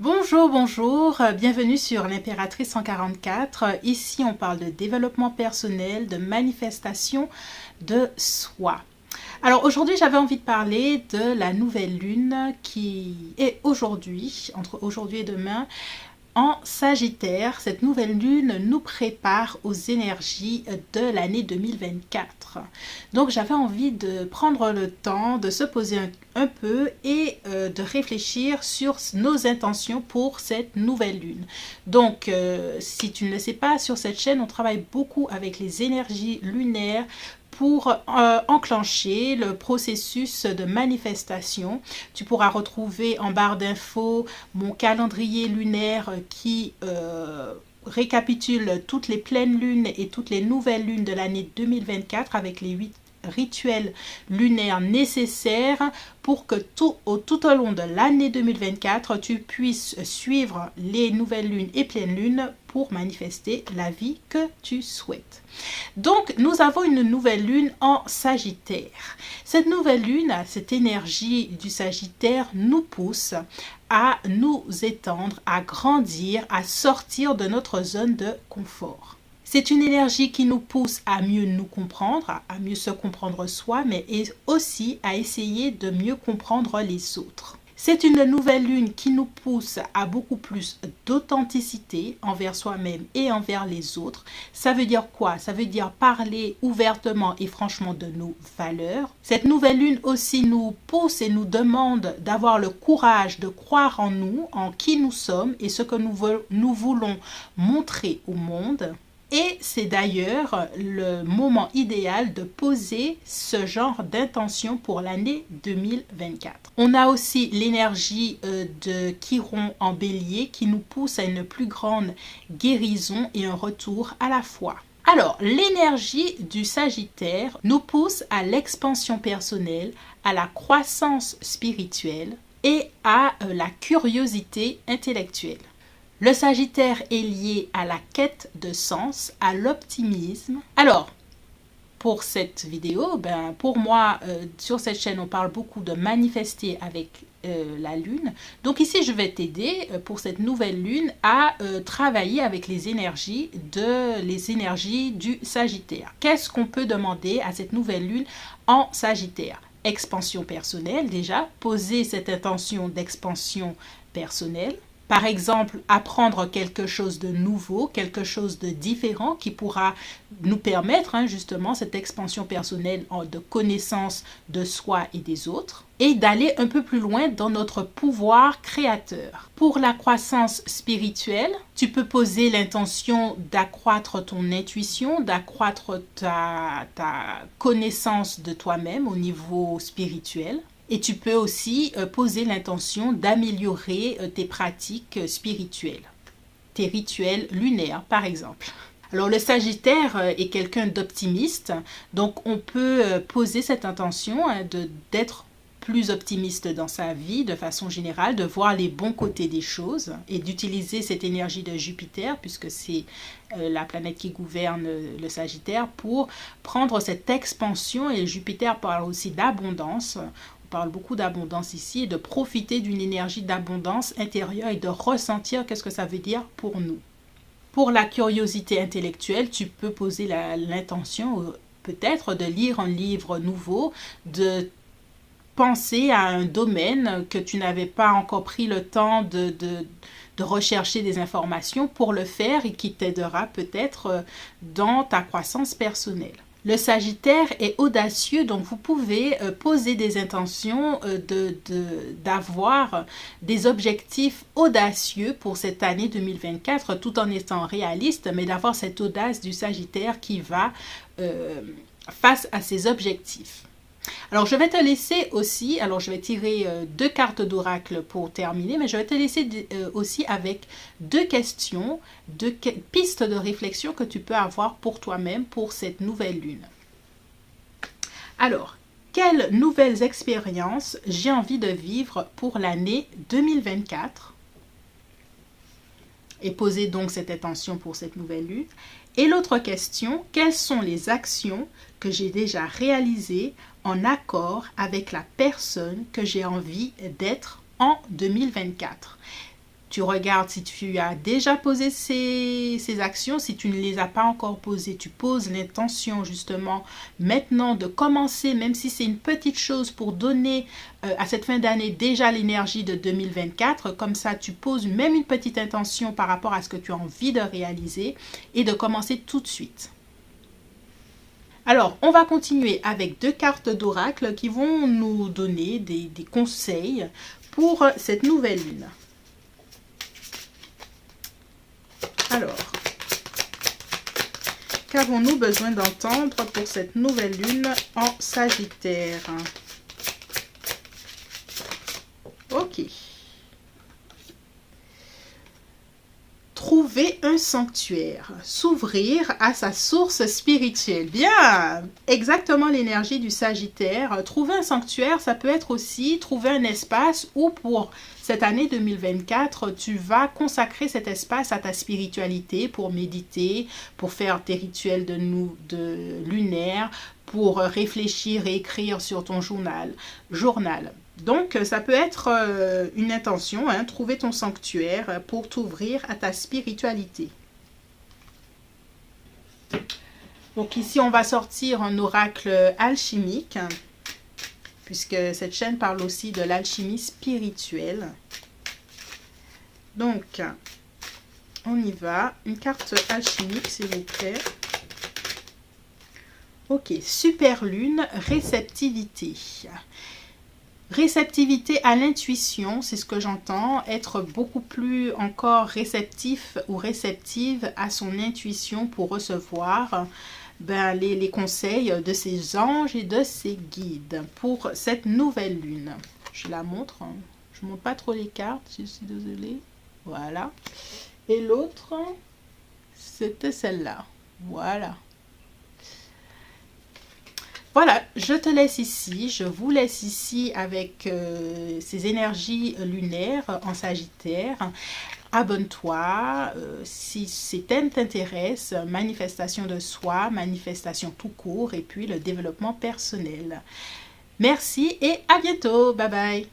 Bonjour, bonjour, bienvenue sur l'Impératrice 144. Ici, on parle de développement personnel, de manifestation de soi. Alors aujourd'hui, j'avais envie de parler de la nouvelle lune qui est aujourd'hui, entre aujourd'hui et demain, en Sagittaire. Cette nouvelle lune nous prépare aux énergies de l'année 2024. Donc j'avais envie de prendre le temps de se poser un peu et de réfléchir sur nos intentions pour cette nouvelle lune. Donc si tu ne le sais pas, sur cette chaîne, on travaille beaucoup avec les énergies lunaires pour enclencher le processus de manifestation. Tu pourras retrouver en barre d'infos mon calendrier lunaire qui récapitule toutes les pleines lunes et toutes les nouvelles lunes de l'année 2024 avec les 8 rituels lunaires nécessaires pour que tout au long de l'année 2024, tu puisses suivre les nouvelles lunes et pleines lunes pour manifester la vie que tu souhaites. Donc, nous avons une nouvelle lune en Sagittaire. Cette nouvelle lune, cette énergie du Sagittaire nous pousse à nous étendre, à grandir, à sortir de notre zone de confort. C'est une énergie qui nous pousse à mieux nous comprendre, à mieux se comprendre soi, mais aussi à essayer de mieux comprendre les autres. C'est une nouvelle lune qui nous pousse à beaucoup plus d'authenticité envers soi-même et envers les autres. Ça veut dire quoi? Ça veut dire parler ouvertement et franchement de nos valeurs. Cette nouvelle lune aussi nous pousse et nous demande d'avoir le courage de croire en nous, en qui nous sommes et ce que nous voulons montrer au monde. Et c'est d'ailleurs le moment idéal de poser ce genre d'intention pour l'année 2024. On a aussi l'énergie de Chiron en Bélier qui nous pousse à une plus grande guérison et un retour à la foi. Alors, l'énergie du Sagittaire nous pousse à l'expansion personnelle, à la croissance spirituelle et à la curiosité intellectuelle. Le Sagittaire est lié à la quête de sens, à l'optimisme. Alors, pour cette vidéo, pour moi, sur cette chaîne, on parle beaucoup de manifester avec la lune. Donc ici, je vais t'aider pour cette nouvelle lune à travailler avec les énergies du Sagittaire. Qu'est-ce qu'on peut demander à cette nouvelle lune en Sagittaire? Expansion personnelle, déjà, poser cette intention d'expansion personnelle. Par exemple, apprendre quelque chose de nouveau, quelque chose de différent qui pourra nous permettre justement cette expansion personnelle de connaissance de soi et des autres et d'aller un peu plus loin dans notre pouvoir créateur. Pour la croissance spirituelle, tu peux poser l'intention d'accroître ton intuition, d'accroître ta connaissance de toi-même au niveau spirituel. Et tu peux aussi poser l'intention d'améliorer tes pratiques spirituelles, tes rituels lunaires par exemple. Alors le Sagittaire est quelqu'un d'optimiste, donc on peut poser cette intention d'être plus optimiste dans sa vie de façon générale, de voir les bons côtés des choses et d'utiliser cette énergie de Jupiter, puisque c'est la planète qui gouverne le Sagittaire, pour prendre cette expansion. Et Jupiter parle aussi d'abondance. On parle beaucoup d'abondance ici, et de profiter d'une énergie d'abondance intérieure et de ressentir qu'est-ce que ça veut dire pour nous. Pour la curiosité intellectuelle, tu peux poser l'intention peut-être de lire un livre nouveau, de penser à un domaine que tu n'avais pas encore pris le temps de rechercher des informations pour le faire et qui t'aidera peut-être dans ta croissance personnelle. Le Sagittaire est audacieux, donc vous pouvez poser des intentions d'avoir des objectifs audacieux pour cette année 2024 tout en étant réaliste, mais d'avoir cette audace du Sagittaire qui va face à ses objectifs. Alors, je vais te laisser aussi, alors je vais tirer 2 cartes d'oracle pour terminer, mais je vais te laisser aussi avec 2 questions, 2 pistes de réflexion que tu peux avoir pour toi-même pour cette nouvelle lune. Alors, quelles nouvelles expériences j'ai envie de vivre pour l'année 2024? Et poser donc cette intention pour cette nouvelle lune. Et l'autre question, quelles sont les actions que j'ai déjà réalisées en accord avec la personne que j'ai envie d'être en 2024? Tu regardes si tu as déjà posé ces actions. Si tu ne les as pas encore posées, tu poses l'intention justement maintenant de commencer, même si c'est une petite chose, pour donner à cette fin d'année déjà l'énergie de 2024. Comme ça, tu poses même une petite intention par rapport à ce que tu as envie de réaliser et de commencer tout de suite. Alors, on va continuer avec 2 cartes d'oracle qui vont nous donner des conseils pour cette nouvelle lune. Alors, qu'avons-nous besoin d'entendre pour cette nouvelle lune en Sagittaire? Ok. Trouver un sanctuaire, s'ouvrir à sa source spirituelle. Bien, exactement l'énergie du Sagittaire. Trouver un sanctuaire, ça peut être aussi trouver un espace où pour cette année 2024, tu vas consacrer cet espace à ta spiritualité pour méditer, pour faire tes rituels de lunaire, pour réfléchir et écrire sur ton journal. Donc, ça peut être une intention, hein, trouver ton sanctuaire pour t'ouvrir à ta spiritualité. Donc ici, on va sortir un oracle alchimique, puisque cette chaîne parle aussi de l'alchimie spirituelle. Donc, on y va. Une carte alchimique, s'il vous plaît. Ok, super lune, réceptivité. Réceptivité à l'intuition, c'est ce que j'entends, être beaucoup plus encore réceptif ou réceptive à son intuition pour recevoir les conseils de ses anges et de ses guides pour cette nouvelle lune. Je la montre, hein. Je ne montre pas trop les cartes, je suis désolée. Voilà. Et l'autre, c'était celle-là. Voilà. Voilà, je te laisse ici, je vous laisse ici avec ces énergies lunaires en Sagittaire. Abonne-toi si ces thèmes t'intéressent, manifestation de soi, manifestation tout court et puis le développement personnel. Merci et à bientôt, bye bye.